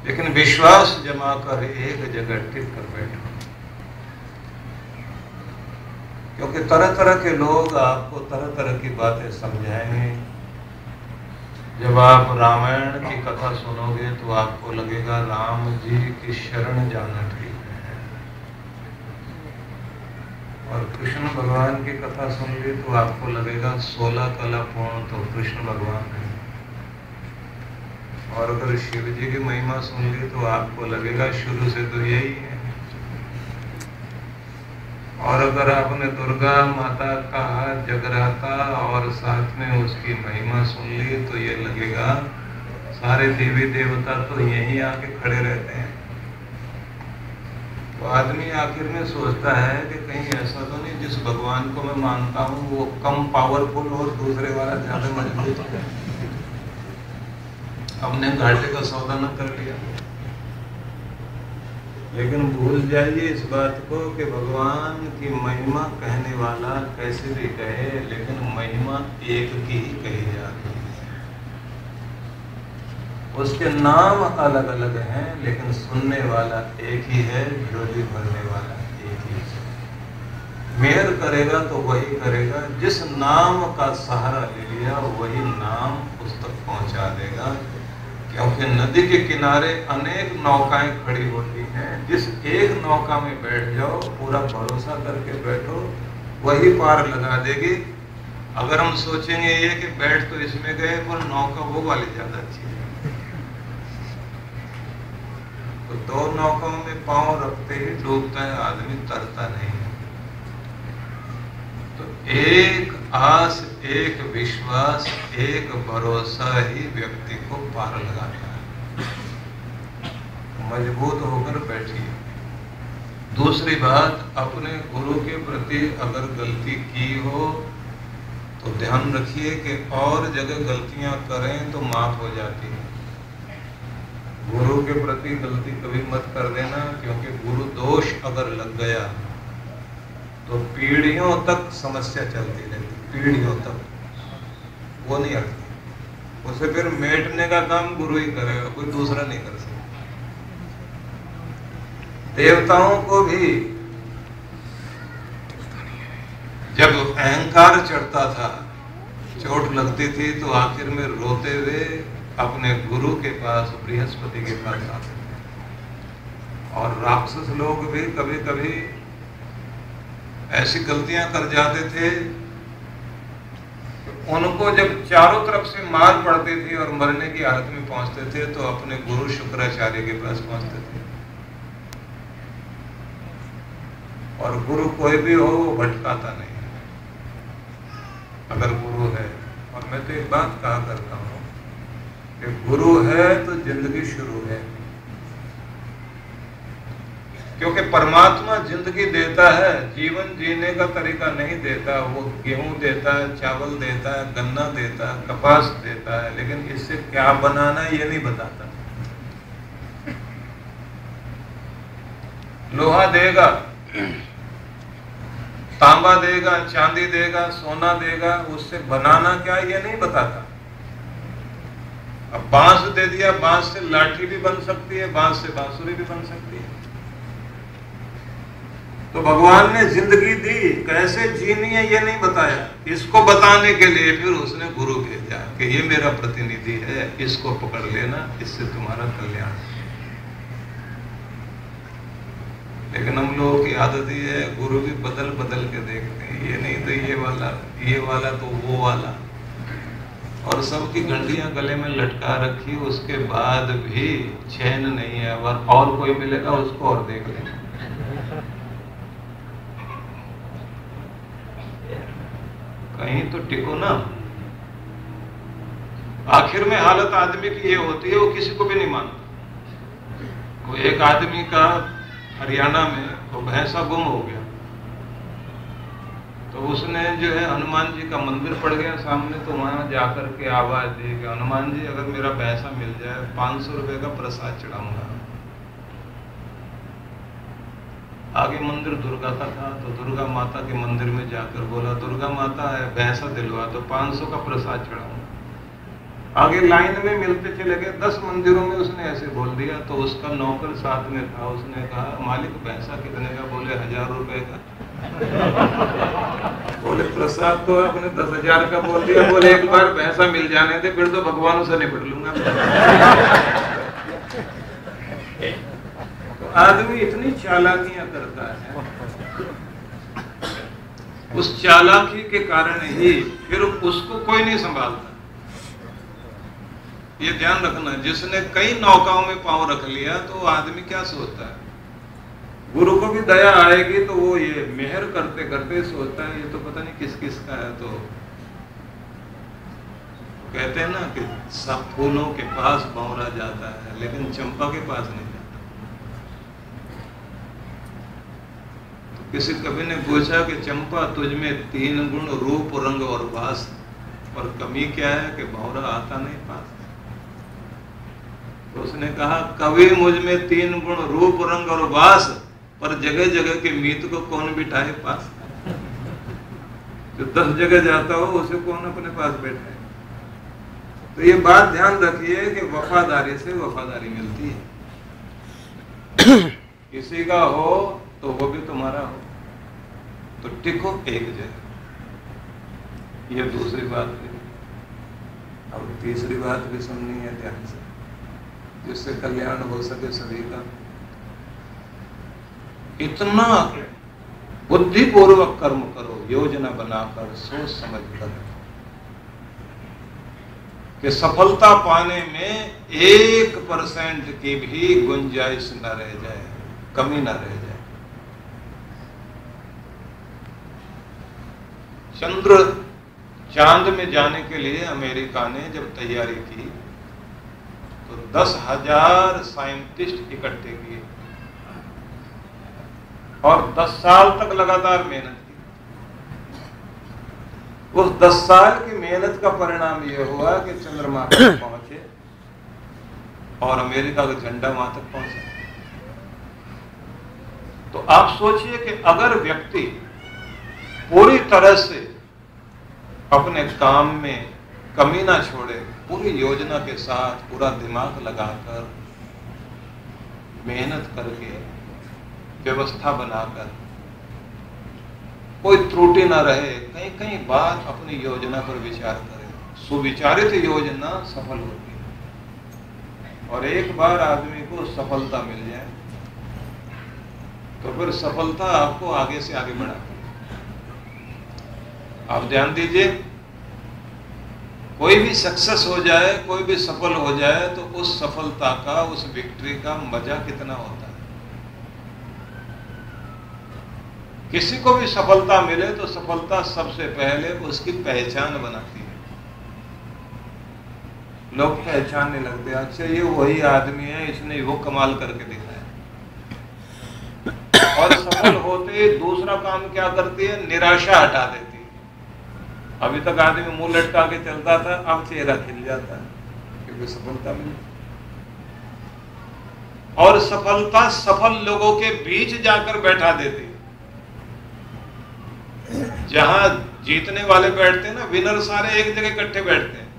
लेकिन विश्वास जमा कर एक जगह टिक कर बैठो, क्योंकि तरह तरह के लोग आपको तरह तरह की बातें समझाएंगे। जब आप रामायण की कथा सुनोगे तो आपको लगेगा राम जी की शरण जाना ठीक है, और कृष्ण भगवान की कथा सुन ली तो आपको लगेगा 16 कला पूर्ण तो कृष्ण भगवान है, और अगर शिव जी की महिमा सुन ली तो आपको लगेगा शुरू से तो यही है, और अगर आपने दुर्गा माता का जगराता और साथ में उसकी महिमा सुन ली तो ये लगेगा सारे देवी देवता तो यहीं आके खड़े रहते हैं। तो आदमी आखिर में सोचता है कि कहीं ऐसा तो नहीं जिस भगवान को मैं मानता हूँ वो कम पावरफुल और दूसरे वाला ज्यादा मजबूत है, हमने घाटे का सौदा न कर लिया। लेकिन भूल जाइए इस बात को कि भगवान की महिमा कहने वाला कैसे भी कहे, लेकिन महिमा एक की ही कही जाती है। उसके नाम अलग अलग हैं, लेकिन सुनने वाला एक ही है, झोली भरने वाला एक ही है। मेहर करेगा तो वही करेगा, जिस नाम का सहारा ले लिया वही नाम उस तक पहुंचा देगा। क्योंकि नदी के किनारे अनेक नौकाएं खड़ी होती हैं, जिस एक नौका में बैठ जाओ, पूरा भरोसा करके बैठो, वही पार लगा देगी। अगर हम सोचेंगे ये कि बैठ तो इसमें गए पर नौका वो वाली ज्यादा अच्छी है, तो दो नौकाओं में पांव रखते ही डूबता है आदमी, तरता नहीं है। तो एक आस, एक विश्वास, एक भरोसा ही व्यक्ति को पार लगाता है। मजबूत होकर बैठिए। दूसरी बात, अपने गुरु के प्रति अगर गलती की हो तो ध्यान रखिए कि और जगह गलतियां करें तो माफ हो जाती है। गुरु के प्रति गलती कभी मत कर देना, क्योंकि गुरु दोष अगर लग गया तो पीढ़ियों तक समस्या चलती रहती, पीढ़ियों तक वो नहीं हटती। उसे फिर मेटने का काम गुरु ही करेगा, कोई दूसरा नहीं कर सकता। देवताओं को भी जब अहंकार चढ़ता था, चोट लगती थी, तो आखिर में रोते हुए अपने गुरु के पास, बृहस्पति के पास आते थे। और राक्षस लोग भी कभी कभी ऐसी गलतियां कर जाते थे, उनको जब चारों तरफ से मार पड़ती थी और मरने की हालत में पहुंचते थे तो अपने गुरु शुक्राचार्य के पास पहुंचते थे। और गुरु कोई भी हो वो भटकाता नहीं अगर गुरु है। और मैं तो एक बात कहा करता हूं कि गुरु है तो जिंदगी शुरू है, क्योंकि परमात्मा जिंदगी देता है, जीवन जीने का तरीका नहीं देता। वो गेहूं देता है, चावल देता है, गन्ना देता है, कपास देता है, लेकिन इससे क्या बनाना है ये नहीं बताता। लोहा देगा, तांबा देगा, चांदी देगा, सोना देगा, उससे बनाना क्या ये नहीं बताता। अब बांस दे दिया, बांस से लाठी भी बन सकती है, बांस से बांसुरी भी बन सकती है। तो भगवान ने जिंदगी दी, कैसे जीनी है ये नहीं बताया। इसको बताने के लिए फिर उसने गुरु भेजा कि ये मेरा प्रतिनिधि है, इसको पकड़ लेना, इससे तुम्हारा कल्याण। लेकिन हम लोगों की आदत ये है, गुरु भी बदल बदल के देखते हैं, ये नहीं तो ये वाला तो वो वाला, और सबकी घंटियां गले में लटका रखी, उसके बाद भी चैन नहीं है। और कोई मिलेगा उसको और देख लेंगे। कहीं तो टिको ना। आखिर में हालत आदमी की ये होती है, वो किसी को भी नहीं मानता। वो एक आदमी का हरियाणा में वो भैंसा गुम हो गया, तो उसने जो है हनुमान जी का मंदिर पड़ गया सामने, तो वहां जाकर के आवाज दी कि हनुमान जी अगर मेरा भैंसा मिल जाए 500 रुपए का प्रसाद चढ़ाऊंगा। आगे मंदिर दुर्गा का था, तो दुर्गा माता के मंदिर में जाकर बोला, दुर्गा माता है भैंसा दिलवा तो 500 का प्रसाद चढ़ाऊंगा। आगे लाइन में मिलते चले गए, 10 मंदिरों में उसने ऐसे बोल दिया। तो उसका नौकर साथ में था, उसने कहा मालिक पैसा कितने का? बोले 1000 रुपए का। बोले प्रसाद तो आपने 10,000 का बोल दिया। बोले एक बार पैसा मिल जाने दे, फिर तो भगवानों से निपट लूंगा। तो आदमी इतनी चालाकियां करता है, उस चालाकी के कारण ही फिर उसको कोई नहीं संभालता। ये ध्यान रखना, जिसने कई नौकाओं में पांव रख लिया तो आदमी क्या सोचता है, गुरु को भी दया आएगी तो वो ये मेहर करते करते सोचता है ये तो पता नहीं किस किस का है। तो कहते हैं ना कि सब फूलों के पास भंवरा जाता है लेकिन चंपा के पास नहीं जाता। तो किसी कवि ने पूछा कि चंपा तुझ में 3 गुण रूप रंग और वास, और कमी क्या है कि भंवरा आता नहीं पास। तो उसने कहा कवि मुझ में 3 गुण रूप रंग और वास, पर जगह जगह के मीत को कौन बिठाए पास। जो 10 जगह जाता हो उसे कौन अपने पास बैठाए। तो ये बात ध्यान रखिए कि वफादारी से वफादारी मिलती है। किसी का हो तो वो भी तुम्हारा हो, तो टिको एक जगह। ये दूसरी बात है। अब तीसरी बात भी सुननी है ध्यान से, जिससे कल्याण हो सके सभी का। इतना बुद्धिपूर्वक कर्म करो, योजना बनाकर, सोच समझ कर, कि सफलता पाने में 1% की भी गुंजाइश न रह जाए, कमी न रह जाए। चंद्र चांद में जाने के लिए अमेरिका ने जब तैयारी की तो 10,000 साइंटिस्ट इकट्ठे किए और 10 साल तक लगातार मेहनत की। उस 10 साल की मेहनत का परिणाम यह हुआ कि चंद्रमा तक पहुंचे और अमेरिका का झंडा वहां तक पहुंचा। तो आप सोचिए कि अगर व्यक्ति पूरी तरह से अपने काम में कमी ना छोड़े, पूरी योजना के साथ पूरा दिमाग लगाकर, मेहनत करके, व्यवस्था बनाकर, कोई त्रुटि ना रहे, कहीं कहीं बात अपनी योजना पर विचार करें, सुविचारित योजना सफल होती है। और एक बार आदमी को सफलता मिल जाए तो फिर सफलता आपको आगे से आगे बढ़ाती है। आप ध्यान दीजिए, कोई भी सक्सेस हो जाए, कोई भी सफल हो जाए तो उस सफलता का, उस विक्ट्री का मजा कितना होता है। किसी को भी सफलता मिले तो सफलता सबसे पहले उसकी पहचान बनाती है। लोग पहचानने लगते हैं, अच्छा ये वही आदमी है, इसने वो कमाल करके दिखाया। और सफल होते दूसरा काम क्या करती है, निराशा हटा देती है। अभी तक आदमी मुंह लटका के चलता था, अब चेहरा खिल जाता है क्योंकि सफलता मिली। और सफलता सफल लोगों के बीच जाकर बैठा देती है। जहां जीतने वाले बैठते हैं ना, विनर सारे एक जगह इकट्ठे बैठते हैं।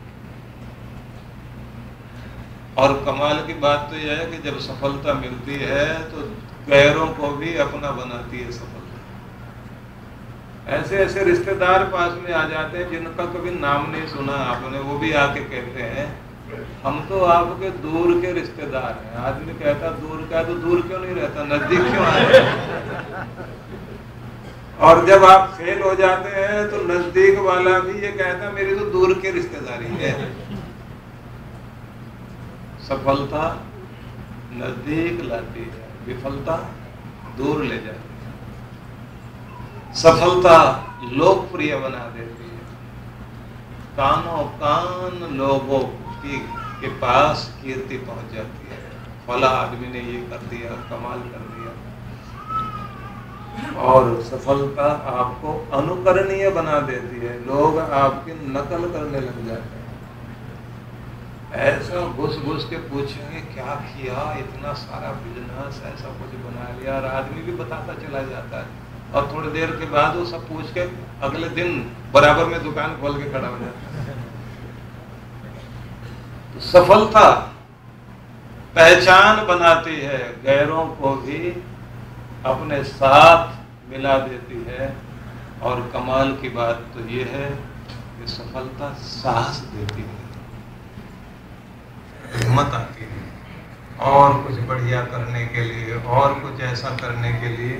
और कमाल की बात तो यह है कि जब सफलता मिलती है तो गैरों को भी अपना बनाती है सफलता। ऐसे ऐसे रिश्तेदार पास में आ जाते हैं जिनका कभी नाम नहीं सुना आपने, वो भी आके कहते हैं हम तो आपके दूर के रिश्तेदार हैं। आदमी कहता दूर का, तो दूर क्यों नहीं रहता, नजदीक क्यों आए। और जब आप फेल हो जाते हैं तो नजदीक वाला भी ये कहता मेरी तो दूर के रिश्तेदारी है। सफलता नजदीक लाती है, विफलता दूर ले जाती है। सफलता लोकप्रिय बना देती है, कानों कान लोगों के पास कीर्ति पहुंच जाती है, फला आदमी ने ये कर दिया, कमाल कर दिया। और सफलता आपको अनुकरणीय बना देती है, लोग आपकी नकल करने लग जाते हैं। ऐसा घुस घुस के पूछेंगे क्या किया, इतना सारा बिजनेस ऐसा कुछ बना लिया, और आदमी भी बताता चला जाता है। और थोड़ी देर के बाद वो सब पूछ के अगले दिन बराबर में दुकान खोल के खड़ा हो जाता है। तो सफलता पहचान बनाती है, गैरों को भी अपने साथ मिला देती है। और कमाल की बात तो ये है कि सफलता साहस देती है, हिम्मत आती है और कुछ बढ़िया करने के लिए, और कुछ ऐसा करने के लिए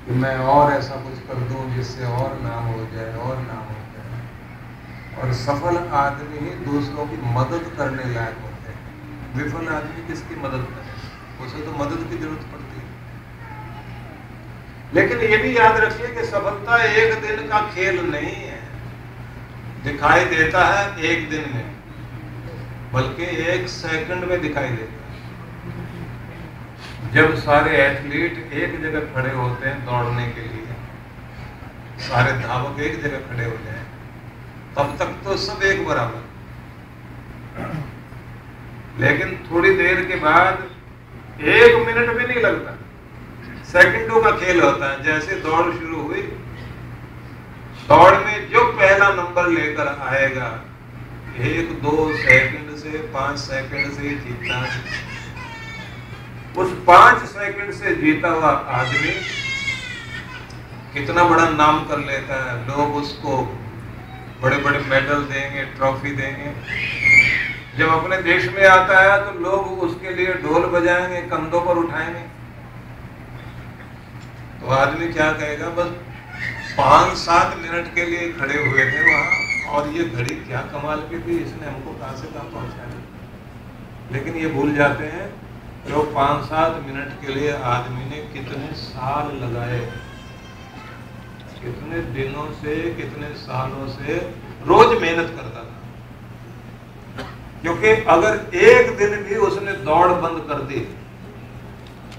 कि मैं और ऐसा कुछ कर दूं जिससे और नाम हो जाए, और नाम हो जाए। और सफल आदमी ही दूसरों की मदद करने लायक होते हैं। विफल आदमी किसकी मदद करे? उसे तो मदद की जरूरत पड़ती है। लेकिन ये भी याद रखिए कि सफलता एक दिन का खेल नहीं है, दिखाई देता है एक दिन में, बल्कि एक सेकंड में दिखाई देता है। जब सारे एथलीट एक जगह खड़े होते हैं दौड़ने के लिए, सारे धावक एक जगह खड़े हो जाएं, तब तक तो सब एक बराबर, लेकिन थोड़ी देर के बाद 1 मिनट भी नहीं लगता, सेकंडों का खेल होता है। जैसे दौड़ शुरू हुई, दौड़ में जो पहला नंबर लेकर आएगा 1-2 सेकंड से 5 सेकंड से जीतना है। उस 5 सेकंड से जीता हुआ आदमी कितना बड़ा नाम कर लेता है। लोग उसको बड़े बड़े मेडल देंगे, ट्रॉफी देंगे। जब अपने देश में आता है तो लोग उसके लिए ढोल बजाएंगे, कंधों पर उठाएंगे। तो आदमी क्या कहेगा, बस 5-7 मिनट के लिए खड़े हुए थे वहां, और ये घड़ी क्या कमाल की थी, इसने हमको कहां से कहां पहुंचाया। लेकिन ये भूल जाते हैं जो 5-7 मिनट के लिए आदमी ने कितने साल लगाए, कितने दिनों से, कितने सालों से रोज मेहनत करता था। क्योंकि अगर एक दिन भी उसने दौड़ बंद कर दी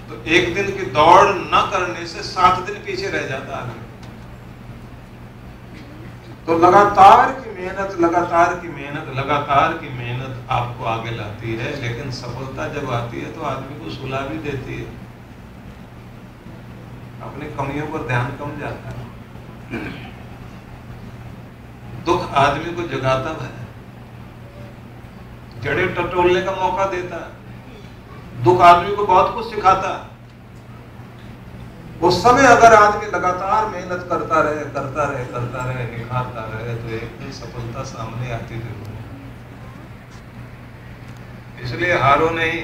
तो एक दिन की दौड़ न करने से 7 दिन पीछे रह जाता आदमी। तो लगातार की मेहनत, लगातार की मेहनत, लगातार की मेहनत आपको आगे लाती है। लेकिन सफलता जब आती है तो आदमी को सुला भी देती है, अपनी कमियों पर ध्यान कम जाता है। दुख आदमी को जगाता है, जड़े टटोलने का मौका देता है। दुख आदमी को बहुत कुछ सिखाता है। उस समय अगर आदमी लगातार मेहनत करता रहे, करता रहे, करता रहे, निखारता रहे, तो एक दिन सफलता सामने आती जरूर है। इसलिए हारो नहीं।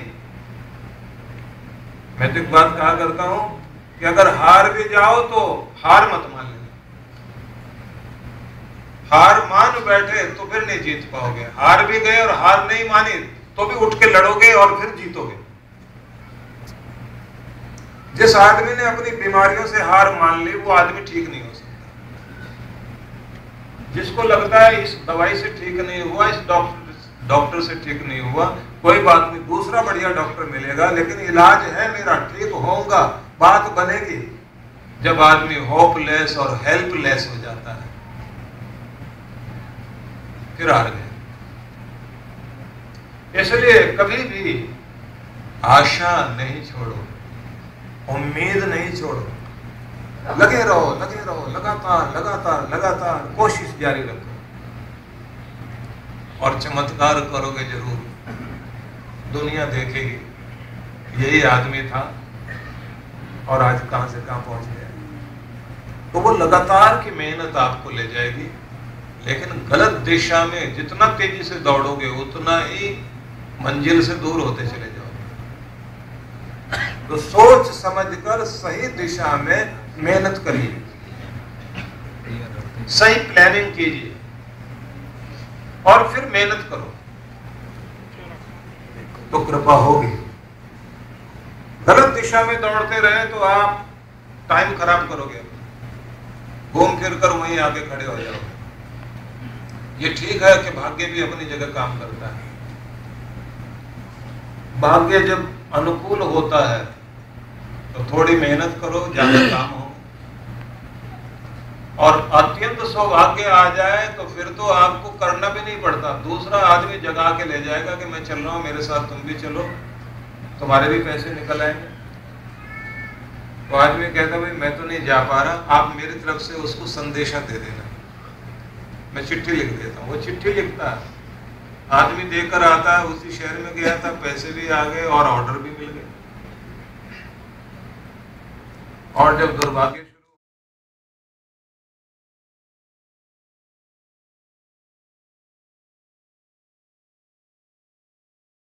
मैं तो एक बात कहा करता हूं कि अगर हार भी जाओ तो हार मत मान लेना। हार मान बैठे तो फिर नहीं जीत पाओगे। हार भी गए और हार नहीं मानी तो भी उठ के लड़ोगे और फिर जीतोगे। जिस आदमी ने अपनी बीमारियों से हार मान ली वो आदमी ठीक नहीं हो सकता। जिसको लगता है इस दवाई से ठीक नहीं हुआ, इस डॉक्टर से ठीक नहीं हुआ, कोई बात नहीं, दूसरा बढ़िया डॉक्टर मिलेगा, लेकिन इलाज है मेरा, ठीक होऊंगा, बात बनेगी। जब आदमी होपलेस और हेल्पलेस हो जाता है फिर हार गए। इसलिए कभी भी आशा नहीं छोड़ो, उम्मीद नहीं छोड़ो, लगे रहो, लगे रहो, लगातार लगातार लगातार कोशिश जारी रखो और चमत्कार करोगे जरूर। दुनिया देखेगी यही आदमी था और आज कहां से कहां पहुंच गया। तो वो लगातार की मेहनत आपको ले जाएगी, लेकिन गलत दिशा में जितना तेजी से दौड़ोगे उतना ही मंजिल से दूर होते चले जाओगे। तो सोच समझकर सही दिशा में मेहनत करिए, सही प्लानिंग कीजिए और फिर मेहनत करो तो कृपा होगी। गलत दिशा में दौड़ते रहे तो आप टाइम खराब करोगे, घूम फिर कर वहीं आके खड़े हो जाओगे। ये ठीक है कि भाग्य भी अपनी जगह काम करता है। भाग्य जब अनुकूल होता है तो थोड़ी मेहनत करो, ज्यादा काम हो। और अत्यंत सौभाग्य आ जाए तो फिर तो आपको करना भी नहीं पड़ता, दूसरा आदमी जगा के ले जाएगा कि मैं चल रहा हूं, मेरे साथ तुम भी चलो, तुम्हारे भी पैसे निकल आएंगे। तो आदमी कहता भाई मैं तो नहीं जा पा रहा, आप मेरी तरफ से उसको संदेशा दे देना, मैं चिट्ठी लिख देता हूँ। वो चिट्ठी लिखता है, आदमी देकर आता है, उसी शहर में गया था, पैसे भी आ गए और ऑर्डर भी मिल गए। और जब दुर्भाग्य